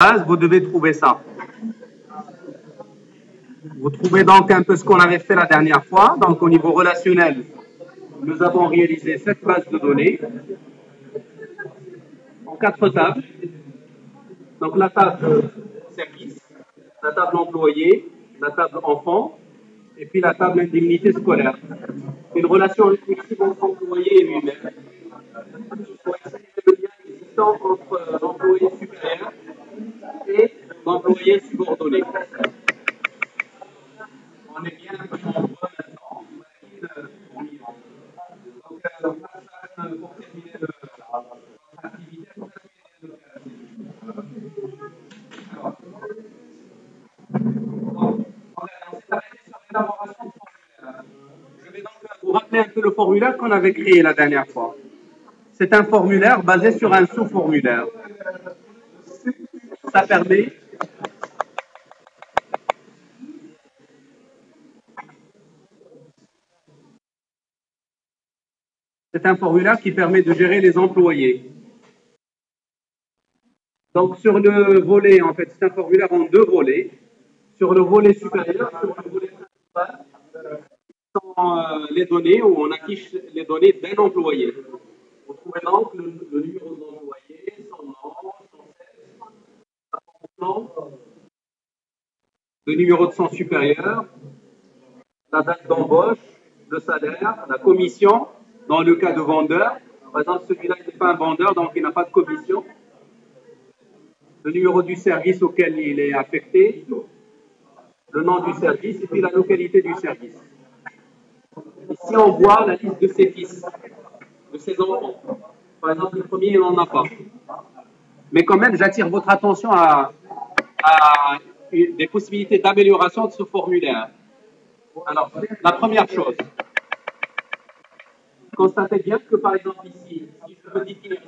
Vous devez trouver ça. Vous trouvez donc un peu ce qu'on avait fait la dernière fois. Donc au niveau relationnel, nous avons réalisé cette base de données en 4 tables. Donc la table service, la table employé, la table enfant et puis la table indemnité scolaire. Une relation inclusive entre l'employé et lui-même. Pour expliquer le lien existant entre l'employé supérieur et l'employé subordonné. On est bien nombreux maintenant. Donc, pour terminer l'activité, je vais donc vous rappeler un peu le formulaire qu'on avait créé la dernière fois. C'est un formulaire basé sur un sous-formulaire. Ça permet C'est un formulaire qui permet de gérer les employés. Donc sur le volet, en fait, c'est un formulaire en 2 volets. Sur le volet supérieur, sur le volet principal, sont les données où on affiche les données d'un employé. Vous trouvez donc le numéro de l'employé, son nom, son sexe, son nom, le numéro de son supérieur, la date d'embauche, le salaire, la commission, dans le cas de vendeur. Par exemple, celui-là, il n'est pas un vendeur, donc il n'a pas de commission. Le numéro du service auquel il est affecté, le nom du service et puis la localité du service. Ici, on voit la liste de ses fils, de ses enfants. Par exemple, le premier, il n'en a pas. Mais quand même, j'attire votre attention à des possibilités d'amélioration de ce formulaire. Alors, la première chose, constatez bien que, par exemple, ici, si je veux définir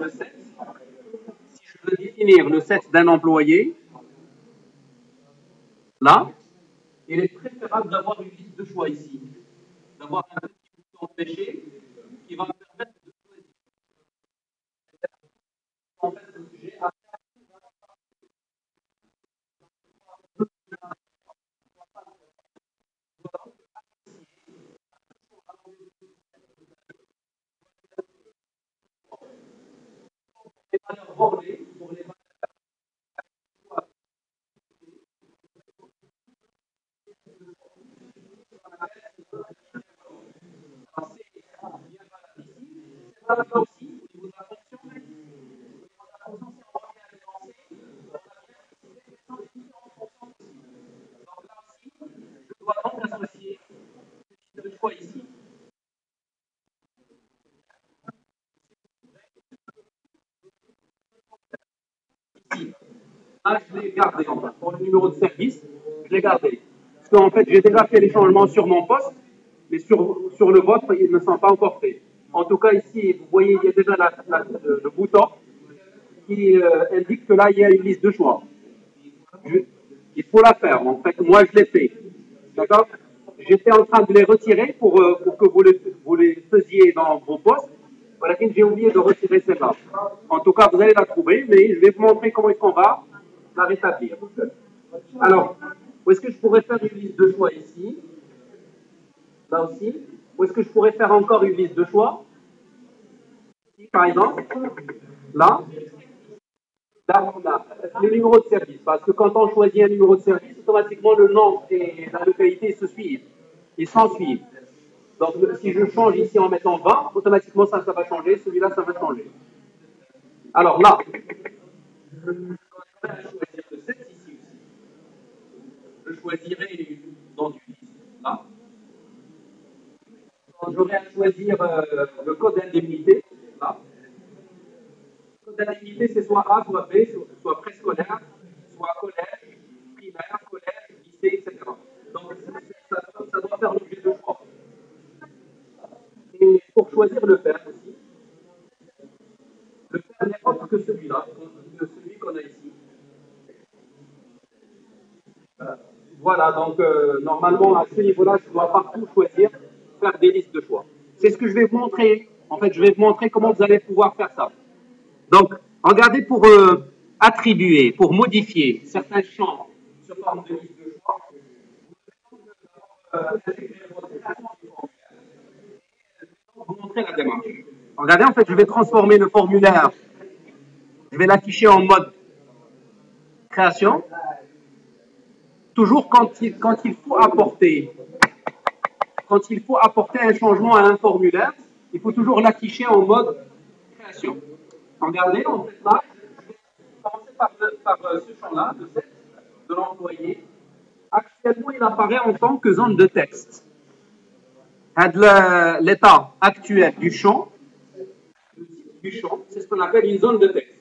le sexe d'un employé, là, il est préférable d'avoir une liste de choix ici, d'avoir un petit bouton fléché qui va me permettre de choisir. En fait, j'ai à les valeurs bornées pour les valeurs aussi, au niveau de la fonction. Je dois donc associer le choix ici. Là, je l'ai gardé en fait. Pour le numéro de service, je l'ai gardé. Parce qu'en fait, j'ai déjà fait les changements sur mon poste, mais sur le vôtre, ils ne sont pas encore faits. En tout cas, ici, vous voyez, il y a déjà le bouton qui indique que là, il y a une liste de choix. Il faut la faire. En fait, moi, je l'ai fait. D'accord. J'étais en train de les retirer pour que vous les faisiez dans vos postes. Voilà, j'ai oublié de retirer celle-là. En tout cas, vous allez la trouver, mais je vais vous montrer comment est-ce qu'on va la rétablir. Alors, où est-ce que je pourrais faire une liste de choix ici? Là aussi. Où est-ce que je pourrais faire encore une liste de choix? Ici, par exemple. Là. Là, on a le numéro de service. Parce que quand on choisit un numéro de service, automatiquement, le nom et la localité se suivent. Ils s'en suivent. Donc, si je change ici en mettant 20, automatiquement, ça va changer. Celui-là, ça va changer. Alors là, je vais choisir le 7 ici aussi. Je choisirai dans une liste. Là. J'aurai à choisir le code d'indemnité. Là. Le code d'indemnité, c'est soit A, soit B, soit préscolaire, soit collège, primaire, collège, lycée, etc. Donc, ça doit faire l'objet de choix. Et pour choisir le père aussi, le père n'est autre que celui-là, que celui qu'on a ici. Voilà, donc normalement à ce niveau-là, je dois partout choisir, faire des listes de choix. C'est ce que je vais vous montrer. En fait, je vais vous montrer comment vous allez pouvoir faire ça. Donc, regardez attribuer, pour modifier certains champs sous forme de liste de choix, vous montrer la démarche. Regardez, en fait, je vais transformer le formulaire, je vais l'afficher en mode création, toujours quand il faut apporter un changement à un formulaire, il faut toujours l'afficher en mode création. Regardez, en fait, là, je vais commencer par ce champ-là, de l'employé. Actuellement, il apparaît en tant que zone de texte. L'état actuel du champ, c'est ce qu'on appelle une zone de texte.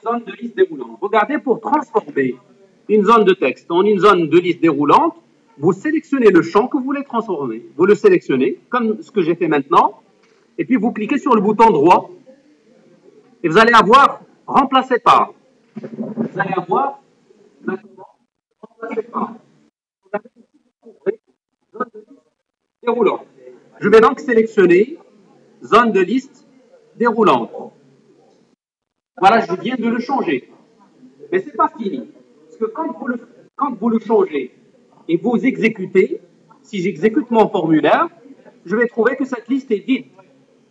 Zone de liste déroulante. Regardez, pour transformer une zone de texte en une zone de liste déroulante, vous sélectionnez le champ que vous voulez transformer. Vous le sélectionnez, comme ce que j'ai fait maintenant, et puis vous cliquez sur le bouton droit, et vous allez avoir remplacer par. Vous allez avoir maintenant remplacer par. Déroulante. Je vais donc sélectionner zone de liste déroulante. Voilà, je viens de le changer. Mais ce n'est pas fini. Parce que quand vous le changez et vous exécutez, si j'exécute mon formulaire, je vais trouver que cette liste est vide.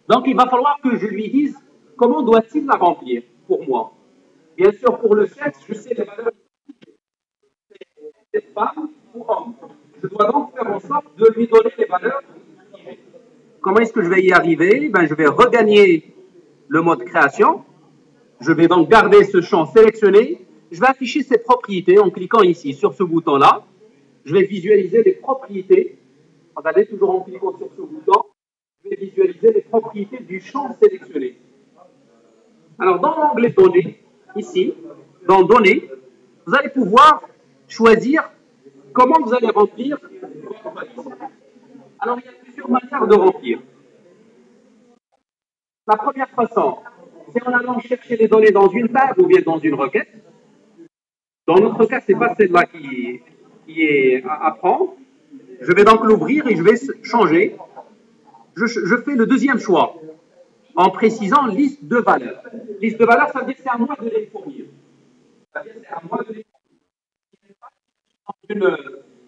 Donc, il va falloir que je lui dise comment doit-il la remplir pour moi. Bien sûr, pour le sexe, je sais les valeurs des femmes ou hommes. Je dois donc faire en sorte de lui donner les valeurs. Comment est-ce que je vais y arriver? Je vais regagner le mode création. Je vais donc garder ce champ sélectionné. Je vais afficher ses propriétés en cliquant ici sur ce bouton-là. Je vais visualiser les propriétés. Regardez, toujours en cliquant sur ce bouton, je vais visualiser les propriétés du champ sélectionné. Alors, dans l'onglet Données, ici, dans Données, vous allez pouvoir choisir comment vous allez remplir votre liste. Alors, il y a plusieurs manières de remplir. La première façon, c'est en allant chercher les données dans une table ou bien dans une requête. Dans notre cas, ce n'est pas celle-là qui est à prendre. Je vais donc l'ouvrir et je vais changer. Je fais le deuxième choix en précisant liste de valeurs. Liste de valeurs, ça veut dire que c'est à moi de les fournir. Ça veut dire que c'est à moi de les fournir.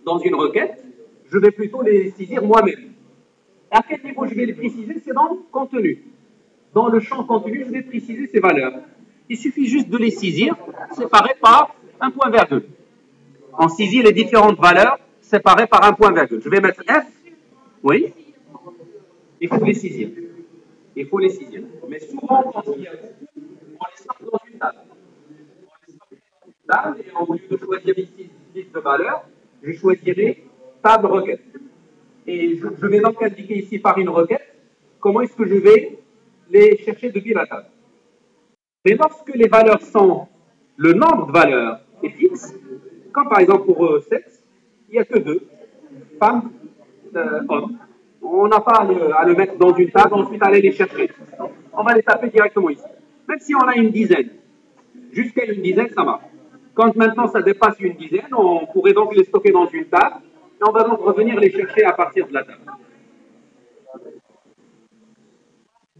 Dans une requête, je vais plutôt les saisir moi-même. À quel niveau je vais les préciser? C'est dans le contenu. Dans le champ contenu, je vais préciser ces valeurs. Il suffit juste de les saisir, séparées par un point virgule. On saisit les différentes valeurs séparées par un point virgule. Je vais mettre F. Oui. Il faut les saisir. Il faut les saisir. Mais souvent, quand il y a on les sort dans une table. Et au lieu de choisir ici liste de valeurs, je choisirai table requête. Et je vais donc indiquer ici par une requête comment est-ce que je vais les chercher depuis la table. Mais lorsque les valeurs sont, le nombre de valeurs est fixe, comme par exemple pour sexe, il n'y a que deux, femmes, hommes. On n'a pas à le mettre dans une table, ensuite aller les chercher. On va les taper directement ici. Même si on a une dizaine, jusqu'à une dizaine, ça marche. Quand maintenant ça dépasse une dizaine, on pourrait donc les stocker dans une table et on va donc revenir les chercher à partir de la table.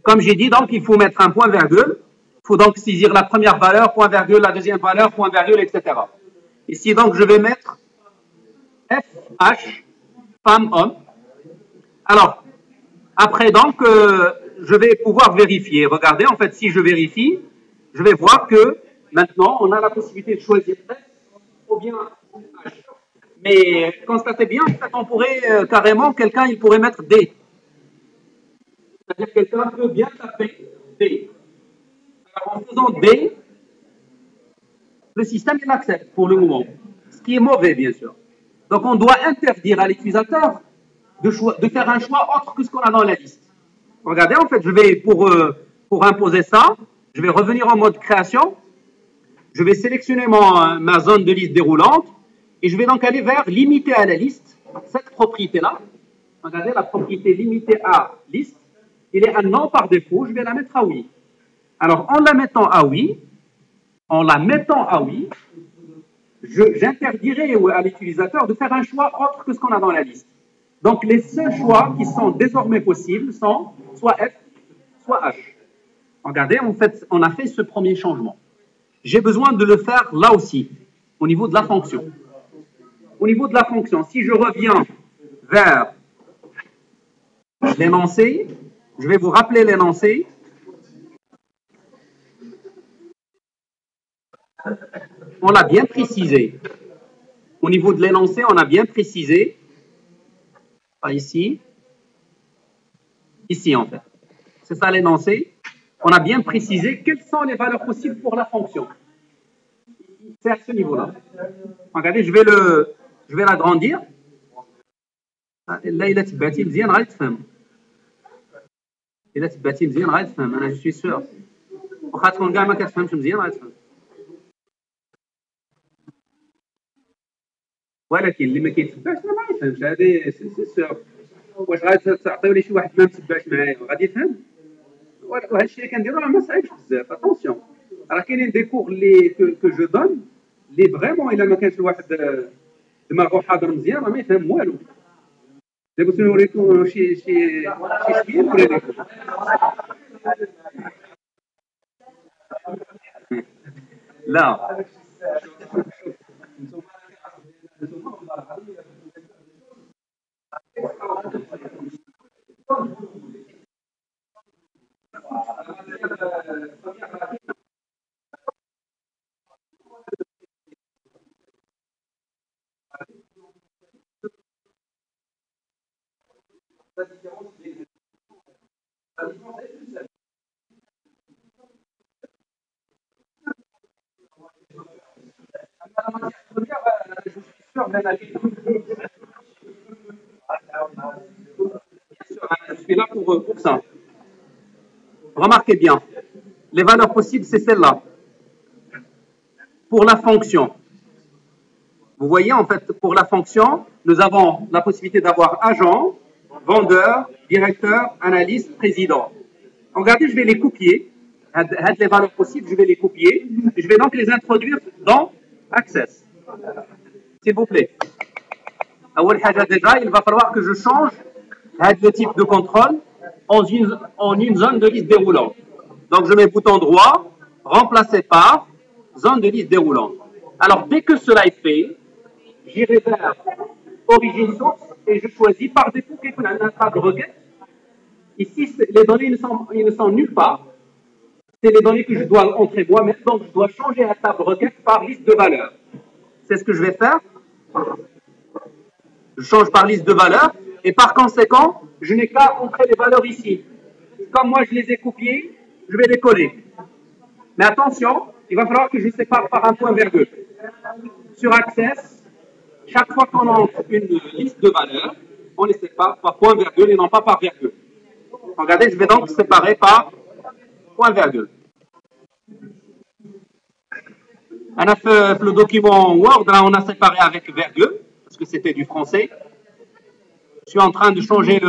Comme j'ai dit, donc il faut mettre un point-virgule. Il faut donc saisir la première valeur, point-virgule, la deuxième valeur, point-virgule, etc. Ici, donc, je vais mettre FH, femme, homme. Alors, après, donc, je vais pouvoir vérifier. Regardez, en fait, si je vérifie, je vais voir que maintenant, on a la possibilité de choisir F ou bien H. Mais constatez bien, en fait, on pourrait carrément, quelqu'un, il pourrait mettre D. C'est-à-dire que quelqu'un peut bien taper D. Alors, en faisant D, le système il accepte pour le moment, ce qui est mauvais, bien sûr. Donc, on doit interdire à l'utilisateur de faire un choix autre que ce qu'on a dans la liste. Regardez, en fait, je vais, pour imposer ça, je vais revenir en mode création. Je vais sélectionner ma zone de liste déroulante et je vais donc aller vers limiter à la liste, cette propriété-là. Regardez, la propriété limitée à liste, il est un non par défaut, je vais la mettre à oui. Alors, en la mettant à oui, j'interdirai à l'utilisateur de faire un choix autre que ce qu'on a dans la liste. Donc, les seuls choix qui sont désormais possibles sont soit F, soit H. Regardez, en fait, on a fait ce premier changement. J'ai besoin de le faire là aussi, au niveau de la fonction. Au niveau de la fonction, si je reviens vers l'énoncé, je vais vous rappeler l'énoncé. On l'a bien précisé. Au niveau de l'énoncé, on a bien précisé. Pas ici. Ici, en fait. C'est ça l'énoncé. On a bien précisé quelles sont les valeurs possibles pour la fonction. C'est à ce niveau-là. Regardez, je vais l'agrandir. Là, il a تبعتي مزيان غادي تفهم. إلا تبعتي مزيان غادي تفهم. أنا جو سوي سور. واخا تكون كاع ما كتفهمش مزيان غادي تفهم. ولكن اللي ما كيتبعش ما يفهمش. هذه سي سور. واش غادي تعطيو لي شي واحد ما متبعش معايا غادي يفهم؟ وهذا الشيء اللي كنديرو راه ما صعيبش بزاف. اتونسيون راه كاينين دي كور اللي كو جو دون اللي فريمون الا ما كانش الواحد دماغه حاضر مزيان راه ما يفهم والو. دابا نوريكم شي شويه نوريكم. لا je suis là pour ça. Remarquez bien, les valeurs possibles, c'est celle-là. Pour la fonction, vous voyez, en fait, pour la fonction, nous avons la possibilité d'avoir agent, vendeur, directeur, analyste, président. Regardez, je vais les copier. Les valeurs possibles, je vais les copier. Je vais donc les introduire dans Access. S'il vous plaît. Déjà, il va falloir que je change le type de contrôle en une zone de liste déroulante. Donc, je mets bouton droit, remplacé par zone de liste déroulante. Alors, dès que cela est fait, j'irai vers origine source et je choisis par défaut un table requête. Ici, les données ne sont nulle part. C'est les données que je dois entrer moi-même. Donc, je dois changer la table requête par liste de valeurs. C'est ce que je vais faire. Je change par liste de valeurs et par conséquent, je n'ai qu'à entrer les valeurs ici. Comme moi, je les ai copiées, je vais les coller. Mais attention, il va falloir que je sépare par un point-virgule. Sur Access, chaque fois qu'on entre une liste de valeurs, on les sépare par point-virgule et non pas par virgule. Regardez, je vais donc séparer par point-virgule. Le document Word, là, on a séparé avec virgule, parce que c'était du français. Je suis en train de changer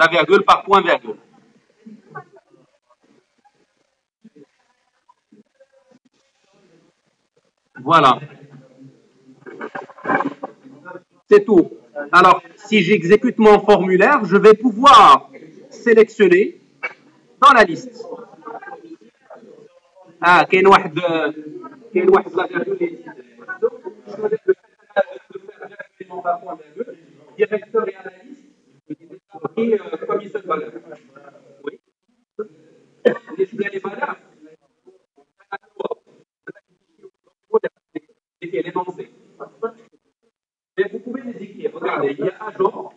la virgule par point-virgule. Voilà. C'est tout. Alors, si j'exécute mon formulaire, je vais pouvoir sélectionner dans la liste. Ah, كاين واحد لا فيرغول directeur et analyste et commissaire de valeur. Oui. Les valeurs, l'énoncé. Mais vous pouvez les écrire. Regardez, il y a agent,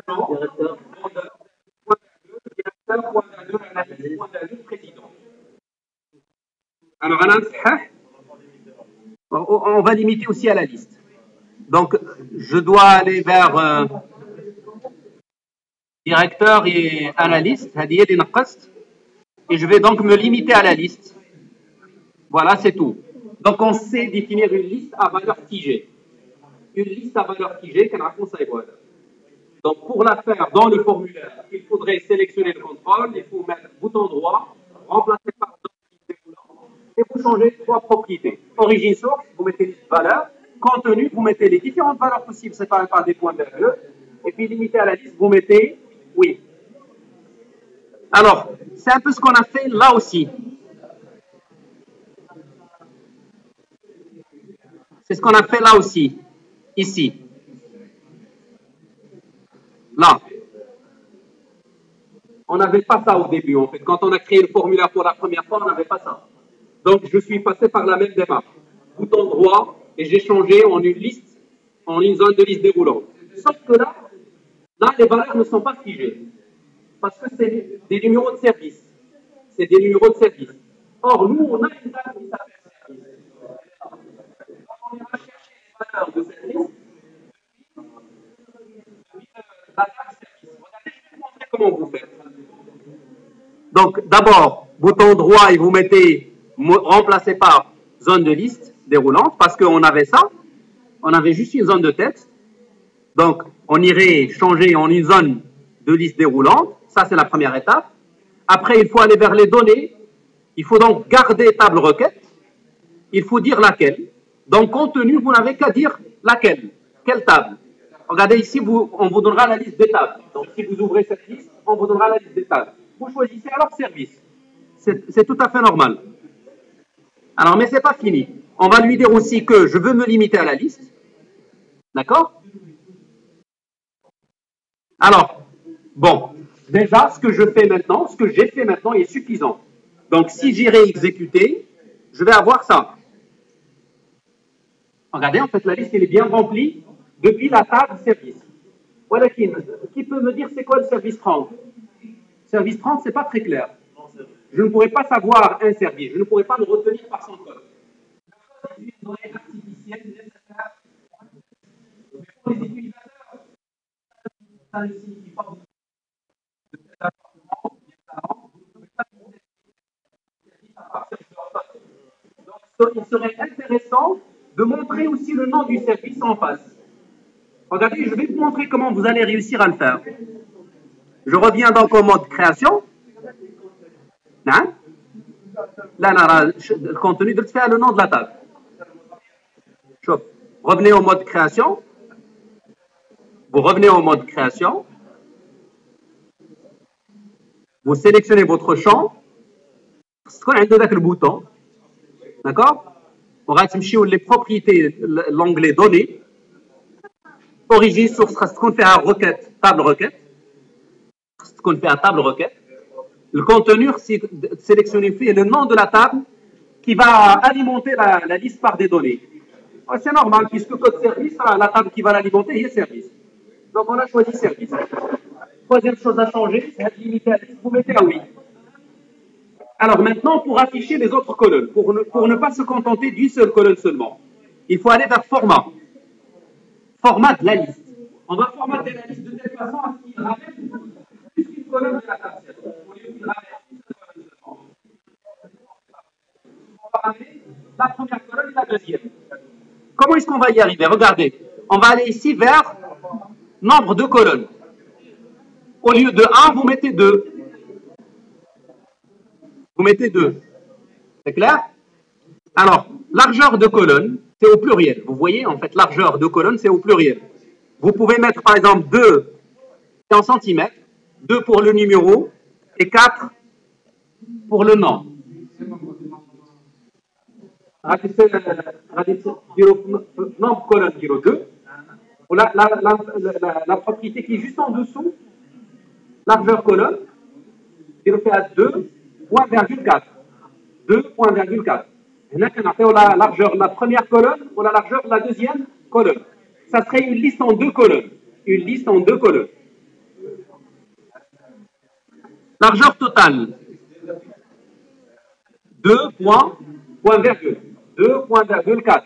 vendeur, vendeur, point directeur, point analyste, point président. Alors, on va limiter aussi à la liste. Donc, je dois aller vers directeur et analyste, et je vais donc me limiter à la liste. Voilà, c'est tout. Donc, on sait définir une liste à valeur figée. Une liste à valeur figée, donc, pour la faire dans le formulaire, il faudrait sélectionner le contrôle, il faut mettre bouton droit, remplacer par déroulant, et vous changez trois propriétés. Origine source, vous mettez les valeurs. Contenu, vous mettez les différentes valeurs possibles séparées par des points virgule. Et puis, limité à la liste, vous mettez oui. Alors, c'est un peu ce qu'on a fait là aussi. C'est ce qu'on a fait là aussi, ici. Là. On n'avait pas ça au début, en fait. Quand on a créé le formulaire pour la première fois, on n'avait pas ça. Donc, je suis passé par la même démarche. Bouton droit, et j'ai changé en une liste, en une zone de liste déroulante. Sauf que là, les valeurs ne sont pas figées. Parce que c'est des numéros de service. C'est des numéros de service. Or, nous, on a une table qui s'appelle service. Quand on ira chercher les valeurs de cette liste, la table service. Regardez, je vais vous montrer comment vous faites. Donc, d'abord, bouton droit et vous mettez remplacé par zone de liste déroulante parce qu'on avait ça. On avait juste une zone de texte. Donc, on irait changer en une zone de liste déroulante. Ça, c'est la première étape. Après, il faut aller vers les données. Il faut donc garder table requête. Il faut dire laquelle. Donc, contenu, vous n'avez qu'à dire laquelle. Quelle table. Regardez ici, on vous donnera la liste des tables. Donc, si vous ouvrez cette liste, on vous donnera la liste des tables. Vous choisissez alors service. C'est tout à fait normal. Alors, mais ce n'est pas fini. On va lui dire aussi que je veux me limiter à la liste. D'accord? Alors, bon, déjà, ce que je fais maintenant, ce que j'ai fait maintenant est suffisant. Donc, si j'irai exécuter, je vais avoir ça. Regardez, en fait, la liste, elle est bien remplie depuis la table service. Voilà qui peut me dire c'est quoi le service 30? Service 30, c'est pas très clair. Je ne pourrais pas savoir un service, je ne pourrais pas le retenir par son code. C'est une donnée artificielle nécessaire. Mais pour les utilisateurs, ça ne signifie pas de cet appartement, bien avant, vous ne pouvez pas trouver des services à partir de leur code. Donc, il serait intéressant de montrer aussi le nom du service en face. Regardez, je vais vous montrer comment vous allez réussir à le faire. Je reviens donc au mode création. Hein? Là, le contenu de faire le nom de la table. Revenez au mode création. Vous revenez au mode création. Vous sélectionnez votre champ. Ce le bouton. D'accord? On va les propriétés, l'onglet données. Origine, source, ce qu'on fait à requête, table requête. Ce qu'on fait à table requête. Le contenu, c'est sélectionner le nom de la table qui va alimenter la liste par des données. C'est normal, puisque code service, la table qui va l'alimenter, il est service. Donc, on a choisi service. Troisième chose à changer, c'est de limiter la liste. Vous mettez un oui. Alors maintenant, pour afficher les autres colonnes, pour ne pas se contenter d'une seule colonne seulement, il faut aller vers format. Format de la liste. On va formater la liste de telle façon à ce qu'il ramène plus qu'une colonne de la table. Au lieu qu'il ramène une seule colonne seulement. On va ramener la première colonne et la deuxième. Comment est-ce qu'on va y arriver? Regardez, on va aller ici vers nombre de colonnes. Au lieu de 1, vous mettez 2. Vous mettez 2. C'est clair? Alors, largeur de colonne, c'est au pluriel. Vous voyez, en fait, largeur de colonne, c'est au pluriel. Vous pouvez mettre, par exemple, 2 en centimètres, 2 pour le numéro et 4 pour le nom. Nombre colonne 2. La propriété qui est juste en dessous, largeur colonne, il fait à 2.4. 2.4. Là, on a fait la largeur de la première colonne ou la largeur de la deuxième colonne. Ça serait une liste en 2 colonnes. Une liste en 2 colonnes. Largeur totale. 2.4.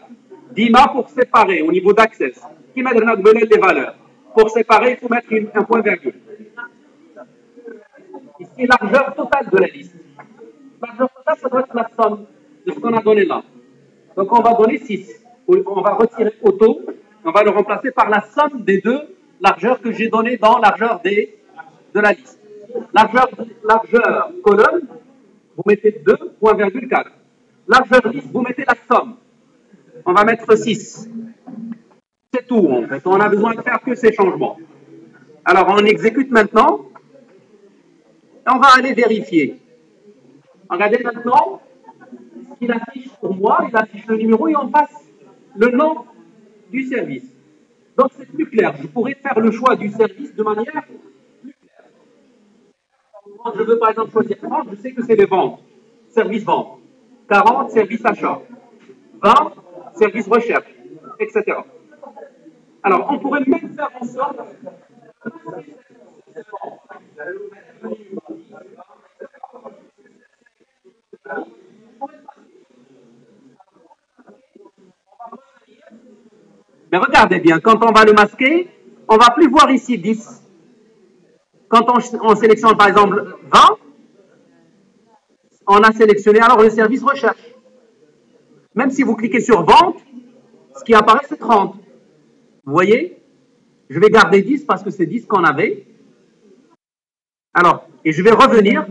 Dima pour séparer au niveau d'accès. Qui met les valeurs. Pour séparer, il faut mettre un point virgule. Ici, largeur totale de la liste. Largeur totale, ça doit être la somme de ce qu'on a donné là. Donc, on va donner 6. On va retirer auto. On va le remplacer par la somme des 2 largeurs que j'ai données dans largeur de la liste. Largeur colonne, vous mettez 2.4. Largeur liste, vous mettez la somme. On va mettre 6. C'est tout, en fait. On a besoin de faire que ces changements. Alors, on exécute maintenant. Et on va aller vérifier. Regardez maintenant ce qu'il affiche pour moi. Il affiche le numéro et en face le nom du service. Donc, c'est plus clair. Je pourrais faire le choix du service de manière plus claire. Quand je veux, par exemple, choisir 30, je sais que c'est les ventes. Service vente. 40, service achat. 20, service recherche, etc. Alors, on pourrait même faire en sorte mais regardez bien, quand on va le masquer, on ne va plus voir ici 10. Quand on sélectionne par exemple 20, on a sélectionné alors le service recherche. Même si vous cliquez sur vente, ce qui apparaît c'est 30. Vous voyez? Je vais garder 10 parce que c'est 10 qu'on avait. Alors, et je vais revenir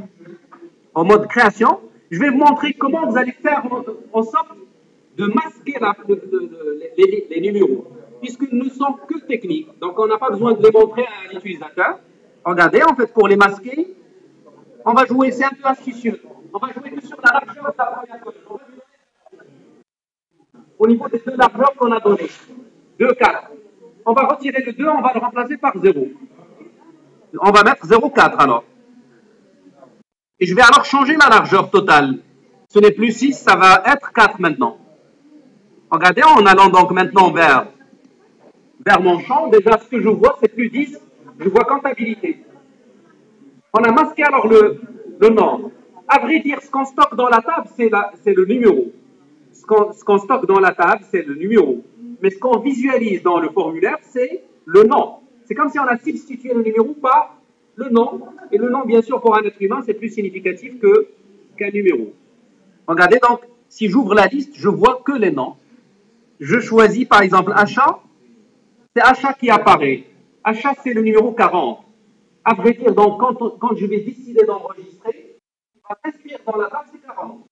en mode création. Je vais vous montrer comment vous allez faire en sorte de masquer les numéros, puisqu'ils ne sont que techniques. Donc, on n'a pas besoin de les montrer à l'utilisateur. Regardez, en fait, pour les masquer, on va jouer, c'est un peu astucieux. On va jouer que sur la largeur de la première colonne. Au niveau des 2 largeurs qu'on a données. 2, 4. On va retirer le 2, on va le remplacer par 0. On va mettre 0,4 alors. Et je vais alors changer la largeur totale. Ce n'est plus 6, ça va être 4 maintenant. Regardez, en allant donc maintenant vers mon champ, déjà ce que je vois, c'est plus 10, je vois comptabilité. On a masqué alors le nom. À vrai dire, ce qu'on stocke dans la table, c'est le numéro. Ce qu'on stocke dans la table, c'est le numéro. Mais ce qu'on visualise dans le formulaire, c'est le nom. C'est comme si on a substitué le numéro par le nom. Et le nom, bien sûr, pour un être humain, c'est plus significatif qu'un numéro. Regardez donc, si j'ouvre la liste, je vois que les noms. Je choisis par exemple achat, c'est achat qui apparaît. Achat, c'est le numéro 40. À vrai dire, donc, quand je vais décider d'enregistrer, on va inscrire dans la table, c'est 40.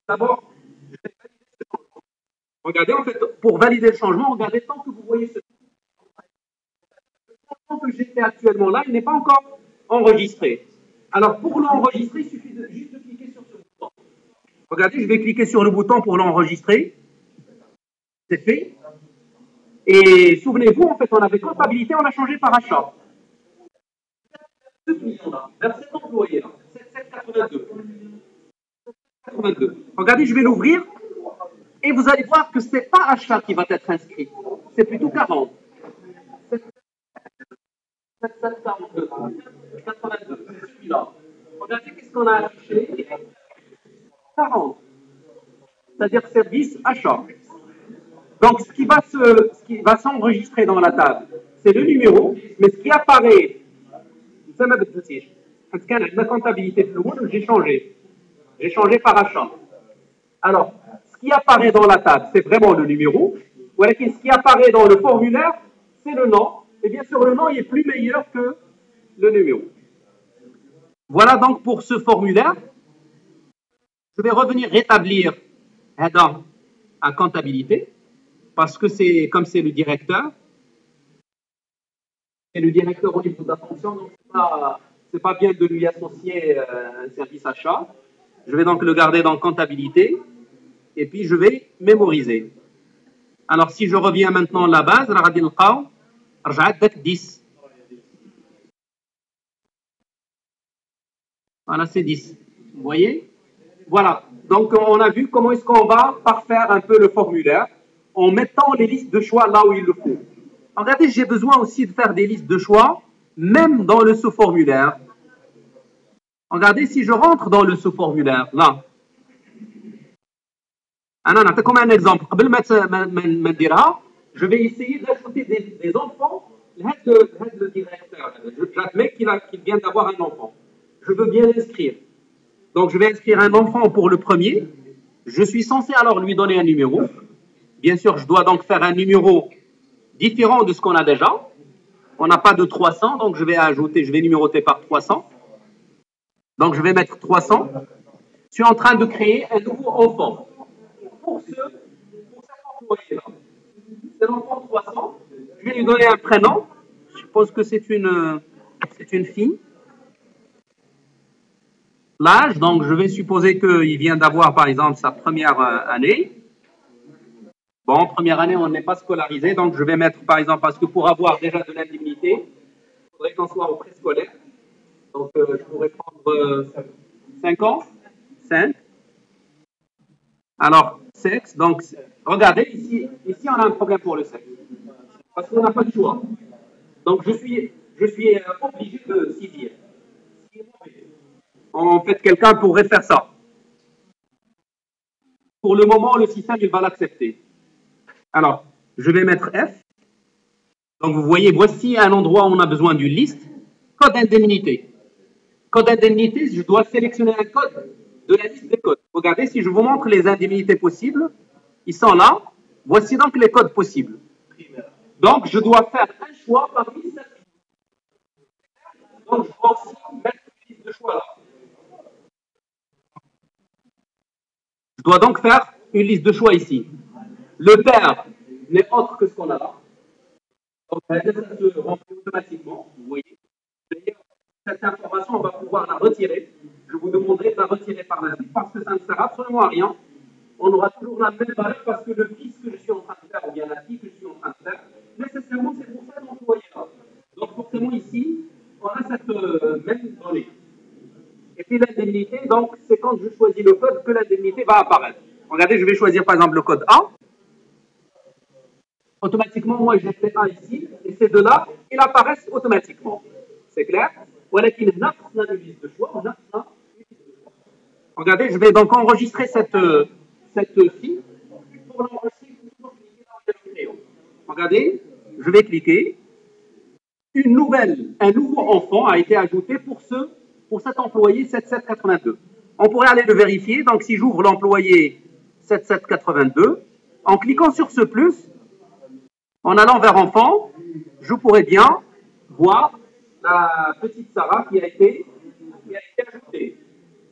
D'abord, regardez, en fait, pour valider le changement, regardez tant que vous voyez ce changement que j'ai fait actuellement là, il n'est pas encore enregistré. Alors, pour l'enregistrer, il suffit juste de cliquer sur ce bouton. Regardez, je vais cliquer sur le bouton pour l'enregistrer. C'est fait. Et souvenez-vous, en fait, on avait comptabilité, on a changé par achat. Ce client-là, vers cet employé-là, 782. Regardez, je vais l'ouvrir et vous allez voir que ce n'est pas achat qui va être inscrit, c'est plutôt 40. 742. 82, c'est celui-là. Regardez qu'est-ce qu'on a affiché. 40. C'est-à-dire service achat. Donc, ce qui va s'enregistrer dans la table, c'est le numéro, mais ce qui apparaît, la comptabilité de l'eau, j'ai changé. J'ai changé par achat. Alors, ce qui apparaît dans la table, c'est vraiment le numéro. Ce qui apparaît dans le formulaire, c'est le nom. Et bien sûr, le nom il est plus meilleur que le numéro. Voilà donc pour ce formulaire. Je vais revenir rétablir Adam à comptabilité, parce que c'est comme c'est le directeur. C'est le directeur au niveau de la fonction, donc c'est pas bien de lui associer un service achat. Je vais donc le garder dans comptabilité, et puis je vais mémoriser. Alors, si je reviens maintenant à la base, 10. Voilà, c'est 10. Vous voyez? Voilà. Donc, on a vu comment est-ce qu'on va parfaire un peu le formulaire en mettant les listes de choix là où il le faut. Regardez, j'ai besoin aussi de faire des listes de choix, même dans le sous-formulaire. Regardez, si je rentre dans le sous-formulaire, là. Comme un exemple. Je vais essayer d'ajouter des enfants. Le directeur, j'admets qu'il vient d'avoir un enfant. Je veux bien l'inscrire. Donc, je vais inscrire un enfant pour le premier. Je suis censé alors lui donner un numéro. Bien sûr, je dois donc faire un numéro différent de ce qu'on a déjà. On n'a pas de 300, donc je vais numéroter par 300. Donc, je vais mettre 300. Je suis en train de créer un nouveau enfant. Pour cet employé-là. C'est l'enfant 300. Je vais lui donner un prénom. Je suppose que c'est une fille. L'âge, donc je vais supposer qu'il vient d'avoir, par exemple, sa première année. Bon, première année, on n'est pas scolarisé, donc je vais mettre, par exemple, parce que pour avoir déjà de l'indemnité, il faudrait qu'on soit au préscolaire. Donc, je pourrais prendre 5 ans. 5. Alors, sexe, donc, regardez, ici, on a un problème pour le sexe. Parce qu'on n'a pas de choix. Donc, je suis obligé de s'y dire. En fait, quelqu'un pourrait faire ça. Pour le moment, le système, il va l'accepter. Alors, je vais mettre F. Donc, vous voyez, voici un endroit où on a besoin d'une liste. Code indemnité. Code indemnité, je dois sélectionner un code de la liste des codes. Regardez, si je vous montre les indemnités possibles, ils sont là. Voici donc les codes possibles. Donc, je dois faire un choix parmi ces listes. Donc, je dois aussi mettre une liste de choix là. Je dois donc faire une liste de choix ici. Le père n'est autre que ce qu'on a là. Donc, ça se remplit automatiquement. Vous voyez. D'ailleurs, cette information, on va pouvoir la retirer. Je vous demanderai de la retirer par la suite parce que ça ne sert absolument à rien. On aura toujours la même valeur parce que le fils que je suis en train de faire ou bien la fille que je suis en train de faire, nécessairement, c'est pour ça que vous voyez là. Donc, forcément, ici, on a cette même donnée. Et puis l'indemnité, donc, c'est quand je choisis le code que l'indemnité va apparaître. Regardez, je vais choisir par exemple le code A. Automatiquement, moi, j'ai fait A ici, et ces deux-là, ils apparaissent automatiquement. C'est clair? Voilà qu'il y a une liste de choix. Regardez, je vais donc enregistrer cette fille. Pour l'enregistrer, il faut toujours cliquer dans le crayon. Regardez, je vais cliquer. Un nouveau enfant a été ajouté pour cet employé 7782. On pourrait aller le vérifier. Donc, si j'ouvre l'employé 7782, en cliquant sur ce plus, en allant vers enfant, je pourrais bien voir la petite Sarah qui a été ajoutée.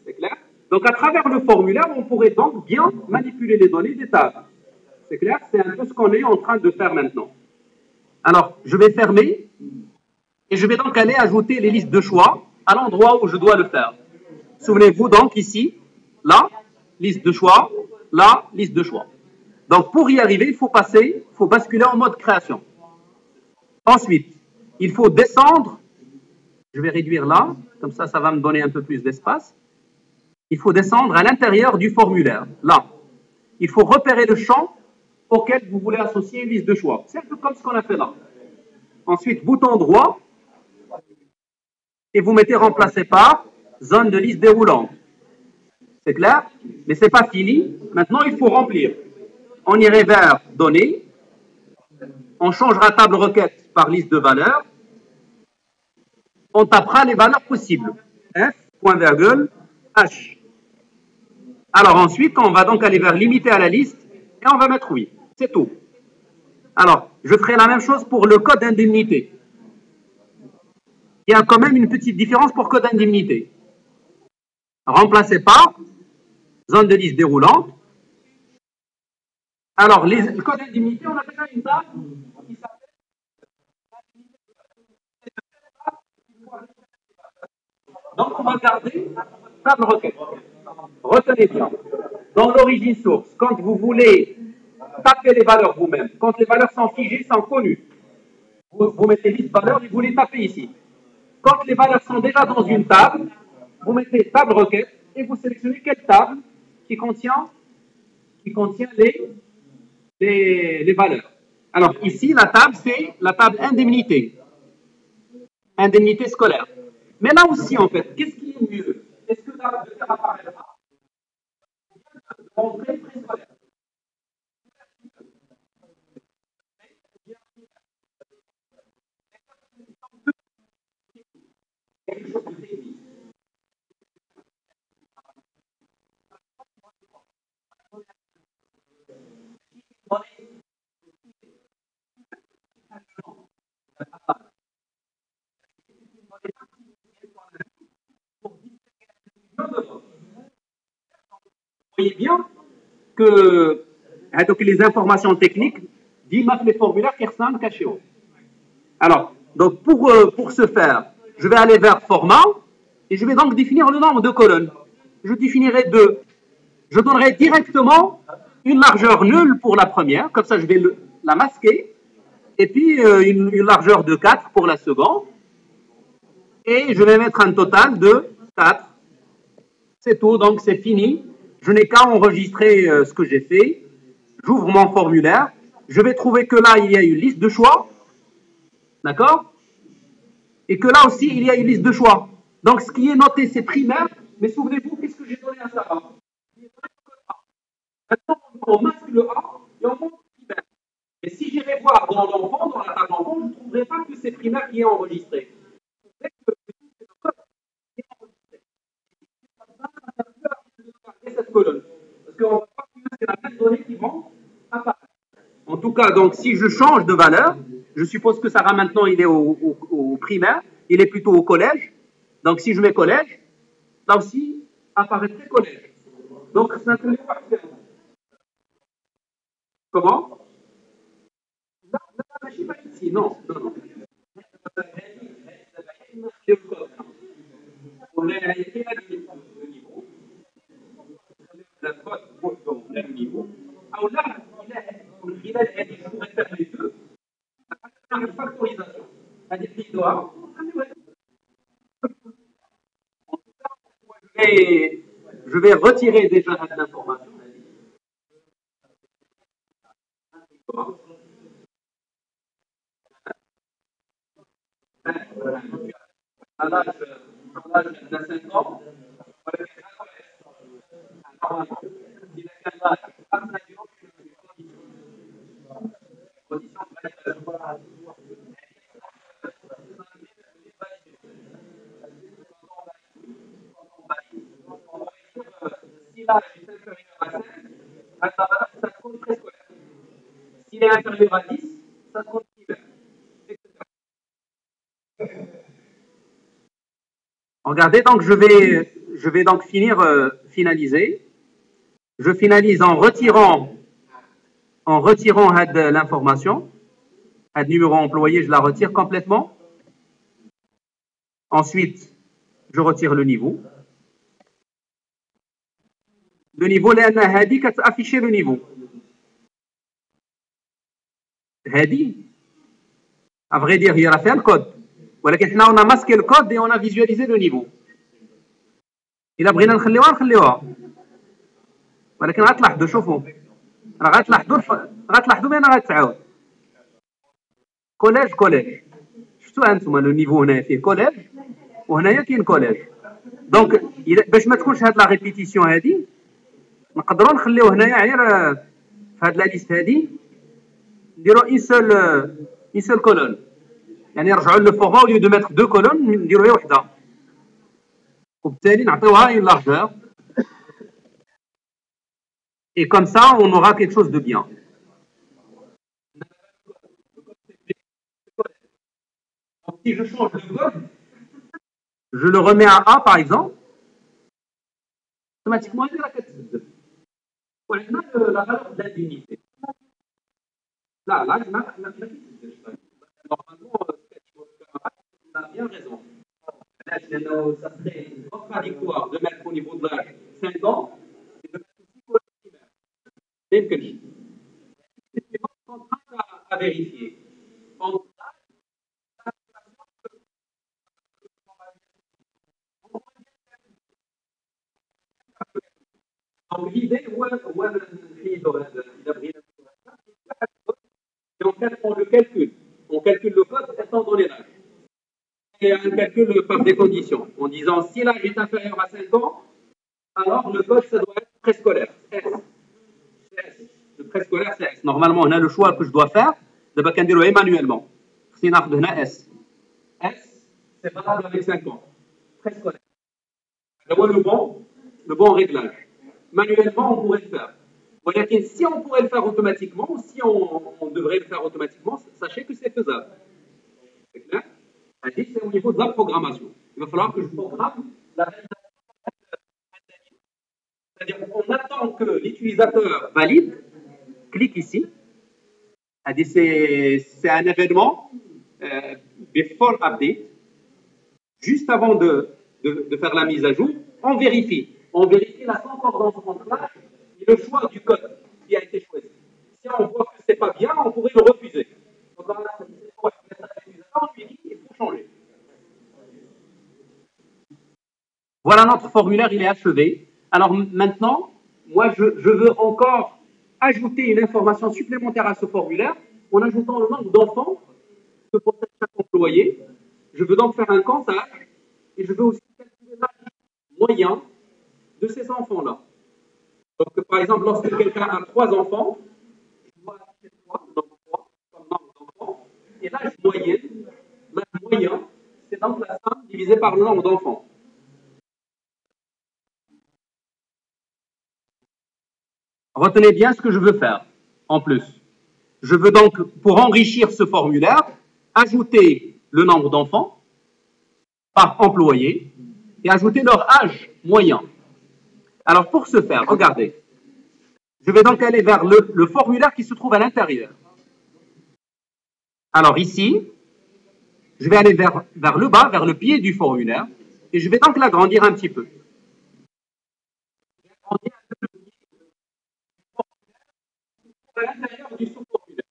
C'est clair? Donc, à travers le formulaire, on pourrait donc bien manipuler les données des tables. C'est clair? C'est un peu ce qu'on est en train de faire maintenant. Alors, je vais fermer et je vais donc aller ajouter les listes de choix à l'endroit où je dois le faire. Souvenez-vous donc ici, là, liste de choix, là, liste de choix. Donc, pour y arriver, il faut basculer en mode création. Ensuite, il faut descendre. Je vais réduire là, comme ça, ça va me donner un peu plus d'espace. Il faut descendre à l'intérieur du formulaire, là. Il faut repérer le champ auquel vous voulez associer une liste de choix. C'est un peu comme ce qu'on a fait là. Ensuite, bouton droit, et vous mettez remplacé par zone de liste déroulante. C'est clair? Mais ce n'est pas fini. Maintenant, il faut remplir. On irait vers données. On changera table requête par liste de valeurs. On tapera les valeurs possibles. F, point virgule, H. Alors ensuite, on va donc aller vers limiter à la liste et on va mettre oui. C'est tout. Alors, je ferai la même chose pour le code d'indemnité. Il y a quand même une petite différence pour code d'indemnité. Remplacé par zone de liste déroulante. Alors, le code d'indemnité, on a déjà une table qui s'appelle donc, on va garder table requête. Retenez bien. Dans l'origine source, quand vous voulez taper les valeurs vous-même, quand les valeurs sont figées, sont connues, vous mettez liste valeurs et vous les tapez ici. Quand les valeurs sont déjà dans une table, vous mettez table requête et vous sélectionnez quelle table qui contient les valeurs. Alors ici, la table, c'est la table indemnité. Indemnité scolaire. Mais là aussi, en fait, qu'est-ce qui est mieux? Est-ce que là, de faire apparaître rentrée préscolaire? Vous voyez bien que donc les informations techniques disent les formulaires qui ressemblent cachés. Alors, donc pour ce faire, je vais aller vers format et je vais donc définir le nombre de colonnes. Je définirai deux. Je donnerai directement une largeur nulle pour la première, comme ça je vais la masquer, et puis une largeur de 4 pour la seconde, et je vais mettre un total de 4. C'est tout, donc c'est fini. Je n'ai qu'à enregistrer ce que j'ai fait. J'ouvre mon formulaire. Je vais trouver que là, il y a une liste de choix. D'accord? Et que là aussi, il y a une liste de choix. Donc, ce qui est noté, c'est primaire. Mais souvenez-vous, qu'est-ce que j'ai donné à ça? Maintenant, on masque le A et on montre primaire. Mais si j'irai voir dans l'enfant, dans la table enfant, je ne trouverai pas que c'est primaire qui est enregistré. Cette colonne. Parce qu'on ne va pas plus que la même donnée qui vont apparaître. En tout cas, donc, si je change de valeur, je suppose que Sarah maintenant, il est au primaire, il est plutôt au collège. Donc, si je mets collège, là aussi, apparaîtrait collège. Donc, c'est un peu comment? Là, je ne pas ici, non, non, non. On est à le niveau. La cote donc le niveau. Alors là, il a dit je pourrais faire les deux. Une factorisation. C'est-à-dire qu'il doit. Je vais retirer déjà l'information. À l'âge de 5 ans, il a qu'un âge si l'âge est inférieur à 5, ça compte préscolaire. S'il est inférieur à 10, ça compte primaire. Regardez, donc je vais donc finaliser. Je finalise en retirant l'information. Le numéro employé, je la retire complètement. Ensuite, je retire le niveau. Le niveau, لأن هذه كتافيشي le niveau. هذه à vrai dire هي راه فيها الكود ولكن حنا on a masqué le code et on a visualisé le niveau. إلا بغينا نخليوها ولكن غتلاحظوا شوفوا راه غتلاحظوا بان غتعاود كوليج شفتوها انتم لو نيفو هنا فيه كوليج وهنايا كاين كوليج دونك باش ما تكونش هاد لا ريبيتيسيون هادي نقدروا نخليو هنايا غير في هاد لا ليست هادي نديروا اون سول كولون يعني نرجعوا للفورما au lieu de mettre deux colonnes نديروا غير وحده وبالتالي نعطيوها une largeur et comme ça on aura quelque chose de bien. Si je change le code, je le remets à A par exemple, automatiquement il est là. وعندنا لا valeur de l'indemnité. لا ما normalement on a bien raison. Ça serait contradictoire de mettre au niveau de l'âge 5 ans et de mettre aussi au primaire. Même que c'est une contrainte à vérifier. Donc l'idée, on le calcule. On calcule le code étant donné l'âge. Et un calcul par des conditions, en disant si l'âge est inférieur à 5 ans, alors le code, ça doit être préscolaire. S. Le préscolaire, c'est S. Normalement, on a le choix que je dois faire. D'abord, on va manuellement. Si on a S. S, c'est valable avec 5 ans. Préscolaire. Le bon réglage. Manuellement, on pourrait le faire. Si on pourrait le faire automatiquement, ou si on devrait le faire automatiquement, sachez que c'est faisable. C'est clair? C'est au niveau de la programmation. Il va falloir que je programme la validation. C'est-à-dire qu'on attend que l'utilisateur valide, clique ici. C'est un événement before update. Juste avant de faire la mise à jour, on vérifie. On vérifie la concordance entre l'âge et le choix du code qui a été choisi. Si on voit que ce n'est pas bien, on pourrait le refuser. Donc là, il faut changer. Voilà, notre formulaire, il est achevé. Alors maintenant, moi, je veux encore ajouter une information supplémentaire à ce formulaire en ajoutant le nombre d'enfants que possède chaque employé. Je veux donc faire un comptage et je veux aussi calculer l'âge moyen de ces enfants-là. Donc, par exemple, lorsque quelqu'un a 3 enfants, je dois ajouter 3 comme nombre d'enfants. Et l'âge moyen, c'est donc la somme divisée par le nombre d'enfants. Retenez bien ce que je veux faire en plus. Je veux donc, pour enrichir ce formulaire, ajouter le nombre d'enfants par employé et ajouter leur âge moyen. Alors, pour ce faire, regardez, je vais donc aller vers le formulaire qui se trouve à l'intérieur. Alors ici, je vais aller vers le bas, vers le pied du formulaire, et je vais donc l'agrandir un petit peu. À l'intérieur du sous-formulaire.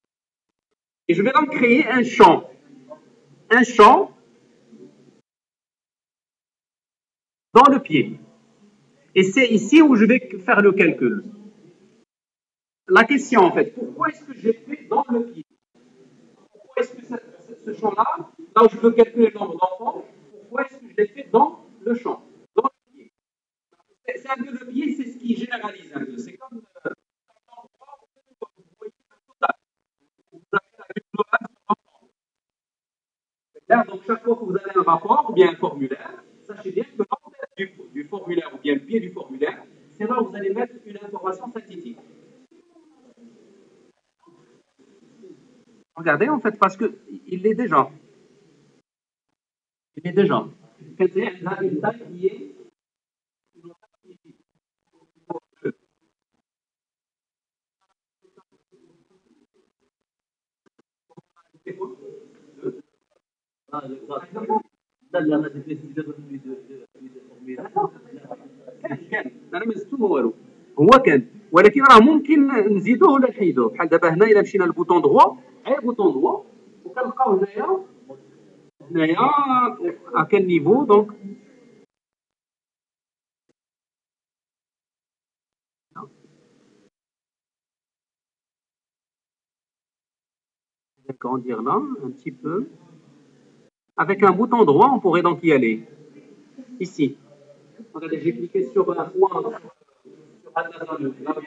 Et je vais donc créer un champ dans le pied. Et c'est ici où je vais faire le calcul. La question, en fait, pourquoi est-ce que j'ai fait dans le pied? Pourquoi est-ce que ce champ-là, là où je veux calculer le nombre d'enfants, pourquoi est-ce que je l'ai fait dans le champ, dans le pied? C'est un peu le pied, c'est ce qui généralise un peu. C'est comme l'endroit où vous voyez le total. Vous avez la vue globale sur l'enfant. Donc, chaque fois que vous avez un rapport ou bien un formulaire, sachez bien que l'entête du formulaire ou bien le pied du formulaire, c'est là où vous allez mettre une information statistique. Regardez, en fait, parce qu'il l'est déjà. Il est déjà. C'est-à-dire qu'il a une taille qui est انا ما زدتو ما والو هو كان ولكن راه ممكن نزيدوه ولا نحيدوه بحال دابا هنا الا مشينا للبوطون دغوا غير بوطون دغوا وكنلقاو هنايا à quel niveau donc je vais grandir là un petit peu avec un bouton droit on pourrait donc y aller ici regardez j'ai cliqué sur un point sur Amazon là où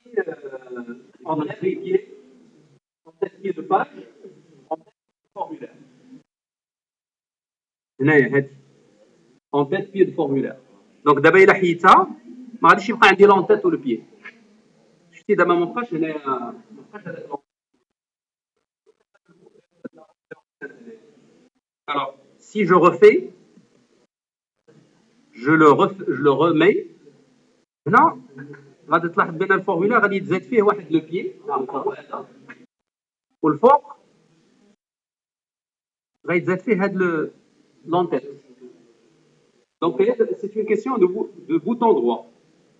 il y a en tête pied de page en tête formulaire هنايا هادي en tête pied de formulaire donc d'abord il a حيدتها ما غاديش يبقى عندي لون تيت ولا بيي شفتي دابا ما بقاش هنايا ما بقاش هذاك alors si je refais je le remets هنا غادي تلاحظ بان الفورمولا غادي يتزاد فيه واحد لو بيي هو هذا، والفوق غيتزاد فيه هاد لونتيت. Donc c'est une question de bouton droit.